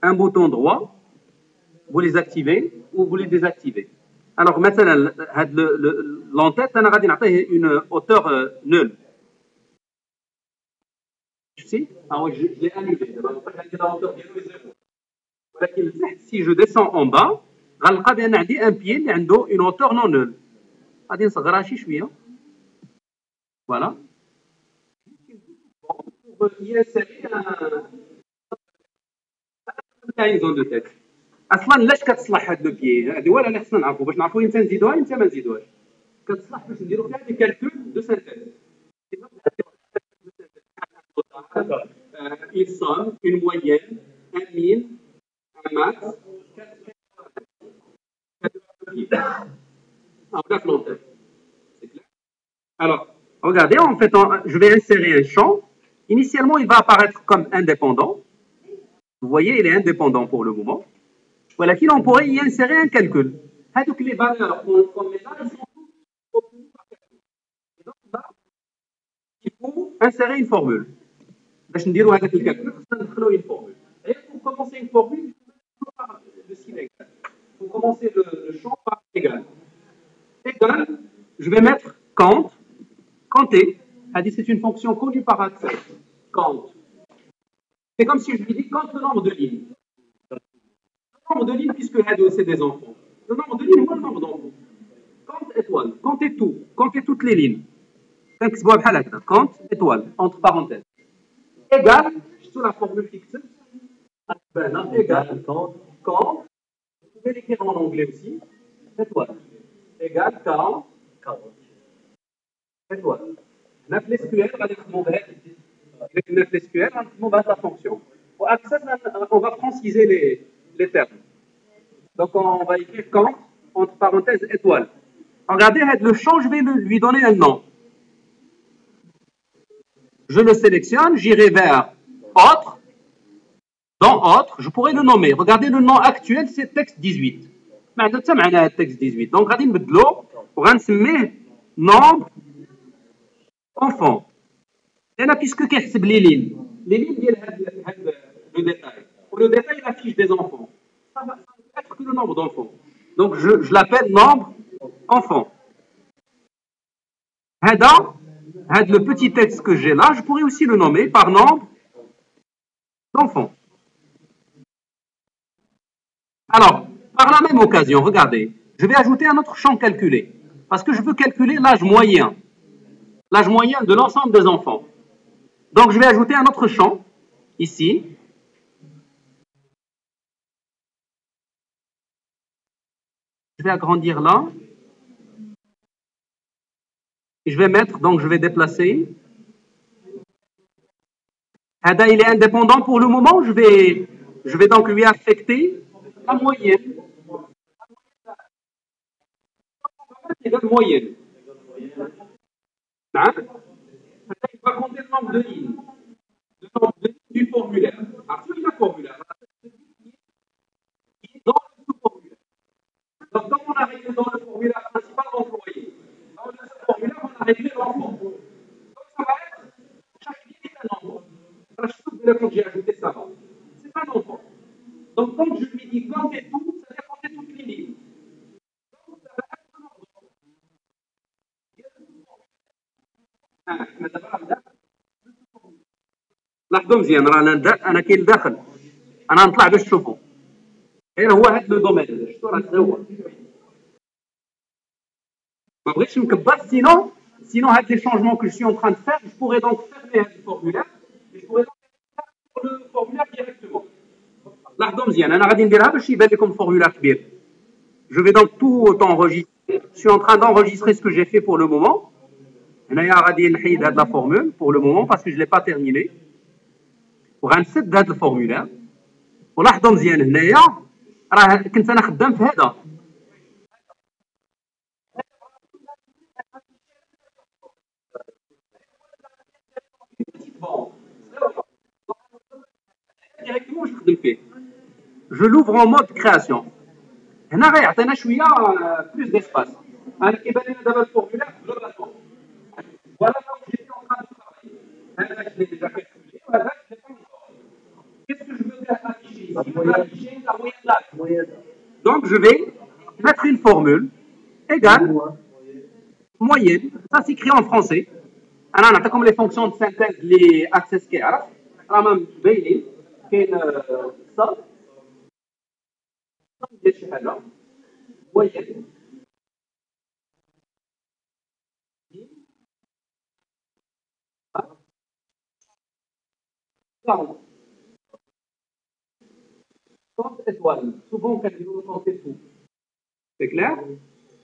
Un bouton droit, vous les activez ou vous les désactivez. Alors مثلا هاد l'entête انا غادي نعطيه une hauteur nulle. Tu sais, je l'ai annulé. ولكن si je descends en bas غنلقى بان عندي un pied اللي عنده une hauteur non nulle. غادي نصغرها شي شويه. Voilà. Pour y insérer une zone de tête. اصلا لاش كتصلح هاد لو بيي هذه ولا اللي خصنا نعرفوا باش نعرفوا امتى نزيدوها امتى ما نزيدوهاش. كتصلح باش نديروا فيها دي كالكول دو سانتيز. une somme, une moyenne, un min, un max, alors, regardez, en fait, je vais insérer un champ. Initialement, il va apparaître comme indépendant. Vous voyez, il est indépendant pour le moment. Voilà, on pourrait y insérer un calcul. Donc, les valeurs qu'on met là, elles sont toutes obtenues par calcul. Et donc, là, il faut insérer une formule. باش نديروا هذاك الكالكول خصنا ندخلوا une formule. Et pour commencer une formule, il faut par le signe égal. Il faut commencer le champ par égal. Égal, je vais mettre compte, compter. C'est une fonction connue par Access. Compte. C'est comme si je lui dis compte le nombre de lignes. Le nombre de lignes, puisque c'est des enfants. Le nombre de lignes, moi le nombre d'enfants. Compte étoile. Comptez tout. Comptez toutes les lignes. Compte étoile, entre parenthèses. Égal, sous la formule fixe, égal, quand, vous pouvez l'écrire en anglais aussi, étoile, égal, 40, étoile. 9 SQL, avec 9 SQL, on va la fonction. Pour Access, on va franciser les termes. Donc, on va écrire quand, entre parenthèses, étoile. Regardez, le champ, je vais lui donner un nom. Je le sélectionne, j'irai vers autre. Dans autre, je pourrais le nommer. Regardez, le nom actuel, c'est texte 18. معناتها texte 18. Donc, غادي نبدلو وغنسميه nombre enfant. هنا puisque كيحسب les lignes ديال هاد le détail. Pour le détail, il affiche des enfants. Ça va être que le nombre d'enfants. Donc, je l'appelle nombre enfant. Le petit texte que j'ai là, je pourrais aussi le nommer par nombre d'enfants. Alors, par la même occasion, regardez, je vais ajouter un autre champ calculé, parce que je veux calculer l'âge moyen de l'ensemble des enfants. Donc, je vais ajouter un autre champ, ici. Je vais agrandir là. Et je vais mettre, donc je vais déplacer. Hada, il est indépendant pour le moment. Je vais donc lui affecter la moyenne. La moyenne. Il va compter le nombre de lignes. Le nombre de lignes du formulaire. Alors, sur le formulaire, dans le formulaire. Donc, quand on a réglé dans le formulaire principal employé, dans le formulaire, on a réglé l'enfant. Donc, ça va être, chaque ligne est un enfant. Quand j'ai ajouté ça, c'est un enfant. Donc, quand je lui dis comptez tout, ça veut dire compter toutes les lignes. Donc, ça va être un enfant. لاحظوا مزيان انا كاين داخل انا نطلع باش تشوفوا غير هو هذا لو دومين شفتوا راه هو ما بغيتش نكبر sinon هاد لي changements que je suis en train de faire je pourrais donc fermer هاد الفورمulaire et je pourrais donc faire le formulaire directement لاحظوا مزيان انا غادي نديرها باش يبان لكم الفورمulaire كبير je vais donc tout enregistrer je suis en train d'enregistrer ce que j'ai fait pour le moment هنايا غادي نحيد هاد لا فورمول pour le moment parce que je l'ai pas terminé وغنسد هاد الفورمولير ولاحظوا مزيان هنايا راه كنت انا خدام في هذا ديريكتومون واش نخدم فيه je l'ouvre en mode création. هنا غيعطينا شويه plus d'espace. انا كيبان لنا دابا الفورمulaire globalement. Voilà là où j'étais en train de travailler. هذا je l'ai déjà calculé, وهذا je l'ai pas encore. Qu'est-ce que je veux faire afficher ici? Je veux afficher la moyenne d'âge. Donc je vais mettre une formule égale moyenne. Ça s'écrit en français. انا نعطيكم les fonctions de synthèse اللي access كيعرف. راهم باينين. كاين صف ديال شي حاجه moyenne. Étoiles. Souvent, quand on fait tout. C'est clair?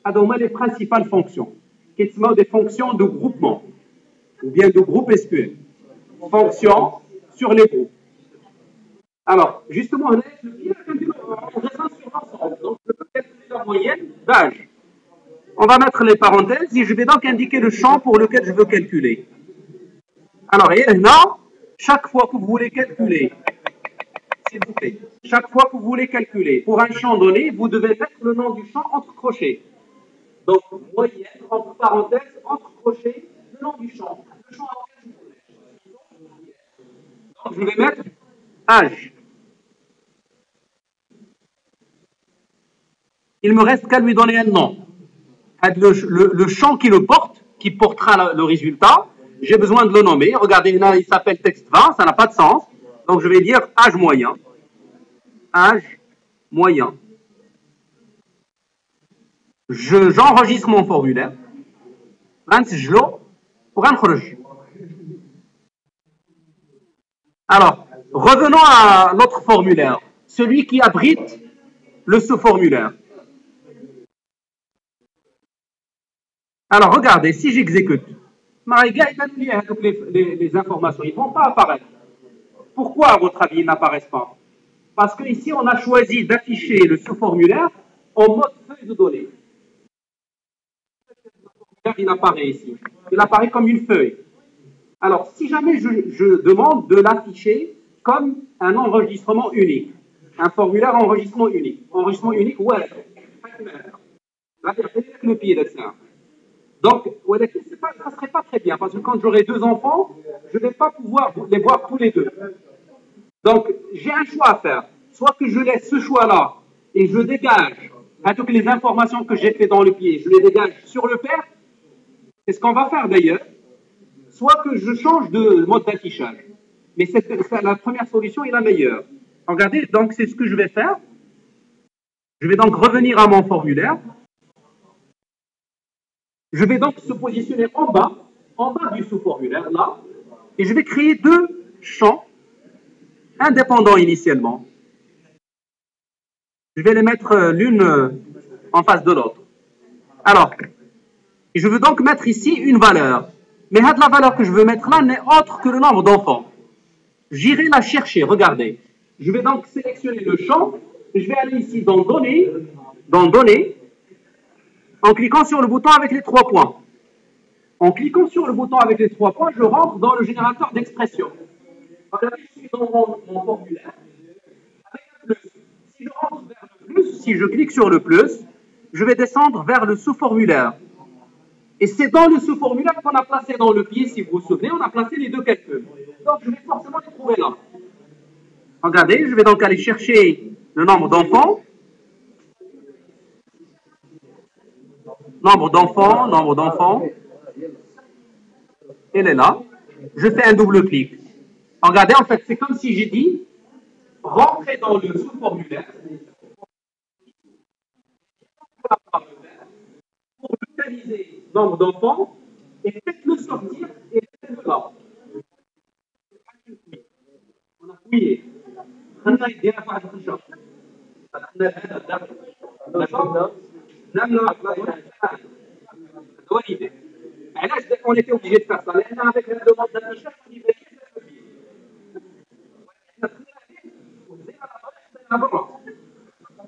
Alors, les principales fonctions, qui sont des fonctions de groupement, ou bien de groupe SQL. Fonctions sur les groupes. Alors, justement, on reste sur l'ensemble. Donc, je peux calculer la moyenne d'âge. On va mettre les parenthèses et je vais donc indiquer le champ pour lequel je veux calculer. Alors, et là, chaque fois que vous voulez calculer, s'il vous plaît, chaque fois que vous voulez calculer pour un champ donné, vous devez mettre le nom du champ entre crochets. Donc, moyenne, entre parenthèses, entre crochets, le nom du champ. Le champ auquel je voulais. Donc, je vais mettre âge. Il me reste qu'à lui donner un nom. Le champ qui le porte, qui portera le résultat, j'ai besoin de le nommer. Regardez, là, il s'appelle texte 20, ça n'a pas de sens. Donc, je vais dire âge moyen. Âge moyen. J'enregistre mon formulaire. Alors, revenons à notre formulaire. Celui qui abrite le sous-formulaire. Alors, regardez, si j'exécute, les informations, ils ne vont pas apparaître. Pourquoi, à votre avis, ils n'apparaissent pas? Parce qu'ici, on a choisi d'afficher le sous-formulaire en mode feuille de données. Il apparaît ici. Il apparaît comme une feuille. Alors, si jamais je demande de l'afficher comme un enregistrement unique, un formulaire enregistrement unique. Enregistrement unique, ouais. Le pied de ça. Donc, ça ne serait pas très bien, parce que quand j'aurai deux enfants, je ne vais pas pouvoir les voir tous les deux. Donc, j'ai un choix à faire. Soit que je laisse ce choix-là et je dégage toutes les informations que j'ai fait dans le pied, je les dégage sur le père. C'est ce qu'on va faire d'ailleurs. Soit que je change de mode d'affichage. Mais la première solution est la meilleure. Regardez, donc c'est ce que je vais faire. Je vais donc revenir à mon formulaire. Je vais donc se positionner en bas du sous-formulaire, là, et je vais créer deux champs indépendants initialement. Je vais les mettre l'une en face de l'autre. Alors, je veux donc mettre ici une valeur. Mais la valeur que je veux mettre là n'est autre que le nombre d'enfants. J'irai la chercher, regardez. Je vais donc sélectionner le champ, et je vais aller ici dans Données, en cliquant sur le bouton avec les 3 points. En cliquant sur le bouton avec les 3 points, je rentre dans le générateur d'expression. Regardez, je suis dans mon formulaire avec un plus. Si je rentre vers le plus, si je clique sur le plus, je vais descendre vers le sous-formulaire. Et c'est dans le sous-formulaire qu'on a placé dans le pied, si vous vous souvenez, on a placé les deux calculs. Donc je vais forcément les trouver là. Regardez, je vais donc aller chercher le nombre d'enfants. Nombre d'enfants. Elle est là. Je fais un double clic. Regardez, en fait, c'est comme si j'ai dit rentrez dans le sous-formulaire pour localiser le nombre d'enfants et faites-le sortir et faites-le là. On a fouillé. On était obligé de faire ça. Avec la demande d'affichage, on y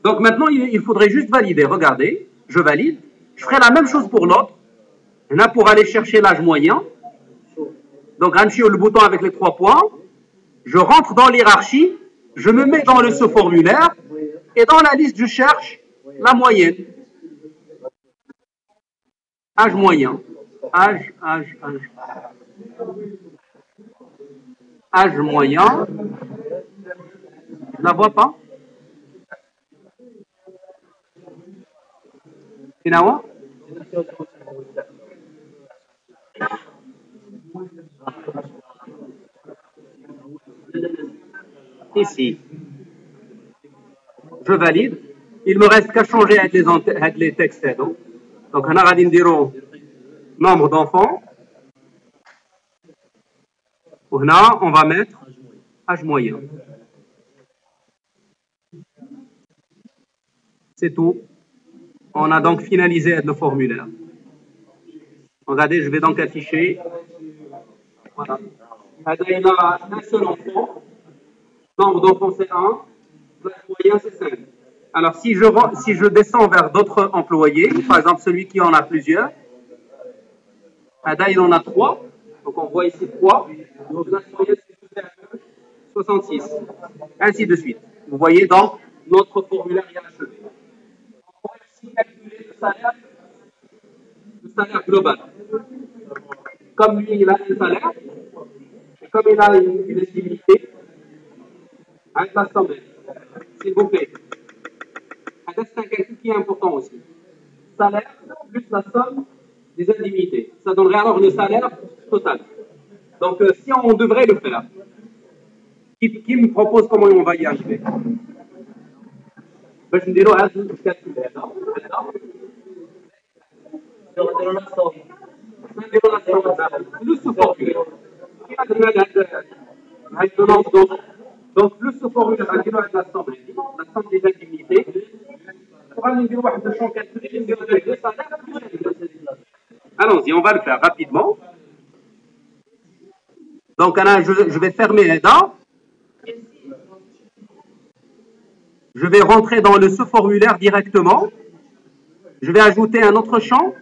donc maintenant, il faudrait juste valider. Regardez, je valide. Je ferai la même chose pour l'autre. Là, pour aller chercher l'âge moyen. Donc, le bouton avec les 3 points. Je rentre dans l'hierarchie. Je me mets dans le sous-formulaire Et dans la liste, je cherche la moyenne. Âge moyen. Âge. Âge moyen. Je ne la vois pas. Finalement. Ici. Je valide. Il me reste qu'à changer les textes. Donc, on a dire nombre d'enfants. Là, on va mettre âge moyen. C'est tout. On a donc finalisé le formulaire. Regardez, je vais donc afficher. Voilà. Il a un seul enfant. Nombre d'enfants, c'est 1. L'âge moyen, c'est 5. Alors, si je descends vers d'autres employés, par exemple celui qui en a plusieurs, il en a 3. Donc, on voit ici 3. Donc, l'âge moyen, c'est 66. Ainsi de suite. Vous voyez, donc, notre formulaire est achevé. On va aussi calculer le salaire global. Comme lui, il a un salaire, et comme il a une éligibilité, un classement, s'il vous plaît. C'est un calcul qui est important aussi. Salaire plus la somme des indemnités. Ça donnerait alors le salaire total. Donc, si on devrait le faire, qui me propose comment on va y arriver? Je me dirais, je calcule. Plus ce formulaire. Donc, plus ce formulaire, la somme des indemnités. Allons-y, on va le faire rapidement. Donc, je vais fermer les dents. Je vais rentrer dans ce formulaire directement. Je vais ajouter un autre champ.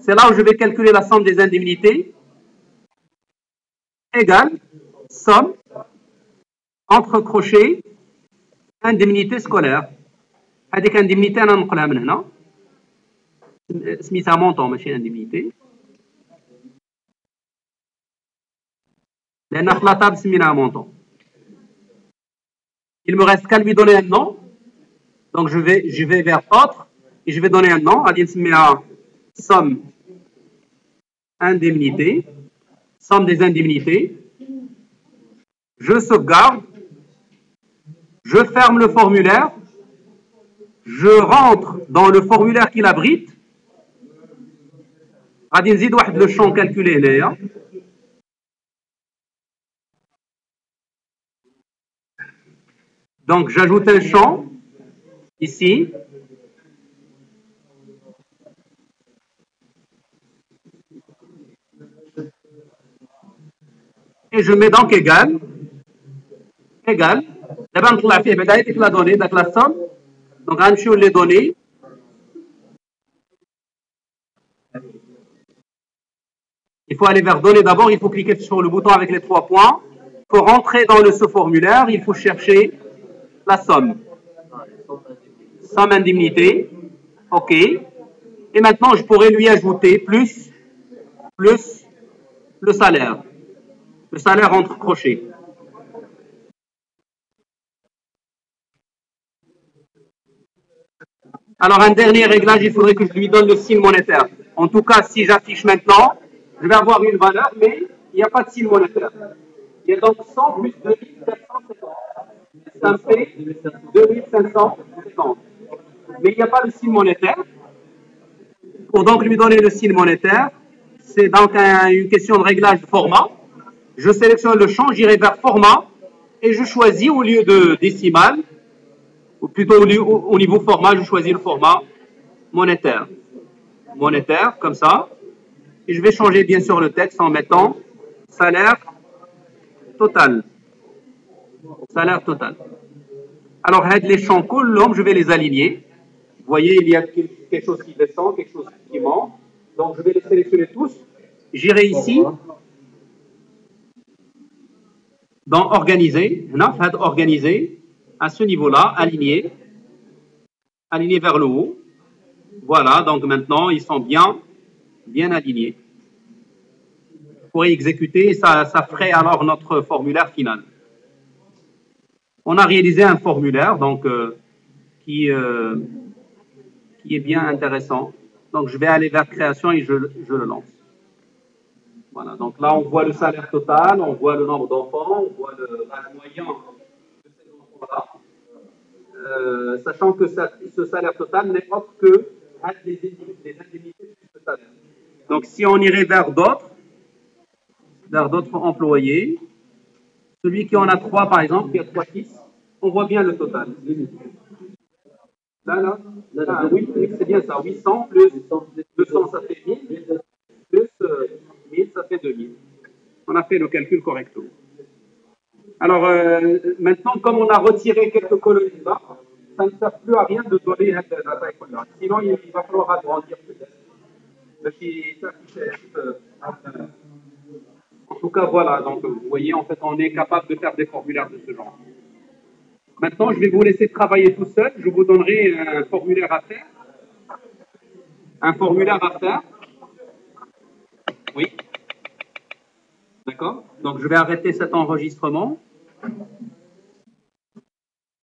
C'est là où je vais calculer la somme des indemnités. Égale somme entre crochets indemnité scolaire. هذيك indemnité انا ننقلها من هنا سميتها montant ماشي indemnité لان في لا table سميناها montant. Il me reste qu'à lui donner un nom. Donc je vais vers autre et je vais donner un nom. غادي نسميها somme indemnité, somme des indemnités. Je sauvegarde. Je ferme le formulaire. Je rentre dans le formulaire qui l'abrite. غادي نزيد واحد le champ calculé هنايا. Donc j'ajoute un champ ici. Et je mets donc égal. D'abord نطلع فيه بعدا هذيك لا دوني داك لا somme. Donc غنمشيو les données. Il faut aller vers données d'abord, il faut cliquer sur le bouton avec les 3 points. Il faut rentrer dans ce formulaire, il faut chercher la somme. Somme indemnité. OK. Et maintenant, je pourrais lui ajouter plus le salaire. Le salaire entre crochets. Alors, un dernier réglage, il faudrait que je lui donne le signe monétaire. En tout cas, si j'affiche maintenant, je vais avoir une valeur, mais il n'y a pas de signe monétaire. Il y a donc 100 plus 2450. Ça me fait 2550. Mais il n'y a pas de signe monétaire. Pour donc lui donner le signe monétaire, c'est donc une question de réglage de format. Je sélectionne le champ, j'irai vers format et je choisis au lieu de décimal, ou plutôt au niveau format, je choisis le format monétaire. Monétaire, comme ça. Et je vais changer bien sûr le texte en mettant salaire total. Salaire total. Alors, les champs colombe, je vais les aligner. Vous voyez, il y a quelque chose qui descend, quelque chose qui monte. Donc, je vais les sélectionner tous. J'irai ici dans organiser. Organiser. à ce niveau-là, alignés vers le haut. Voilà, donc maintenant, ils sont bien alignés. On pourrait exécuter, ça ferait alors notre formulaire final. On a réalisé un formulaire donc qui est bien intéressant. Donc, je vais aller vers création et je le lance. Voilà, donc là, on voit le salaire total, on voit le nombre d'enfants, on voit le moyen de ces enfants-là. Sachant que ce salaire total n'est autre que les indemnités de ce salaire. Donc, si on irait vers d'autres employés, celui qui en a 3, par exemple, qui a 3 fils, on voit bien le total. Là, oui, c'est bien ça. 800 plus 200, ça fait 1000, plus 1000, ça fait 2000. On a fait le calcul correctement. Alors, maintenant, comme on a retiré quelques colonies là, ça ne sert plus à rien de donner la taille. Sinon, il va falloir agrandir peut-être. En tout cas, voilà. Donc, vous voyez, en fait, on est capable de faire des formulaires de ce genre. Maintenant, je vais vous laisser travailler tout seul. Je vous donnerai un formulaire à faire. Un formulaire à faire. Oui. D'accord. Donc, je vais arrêter cet enregistrement.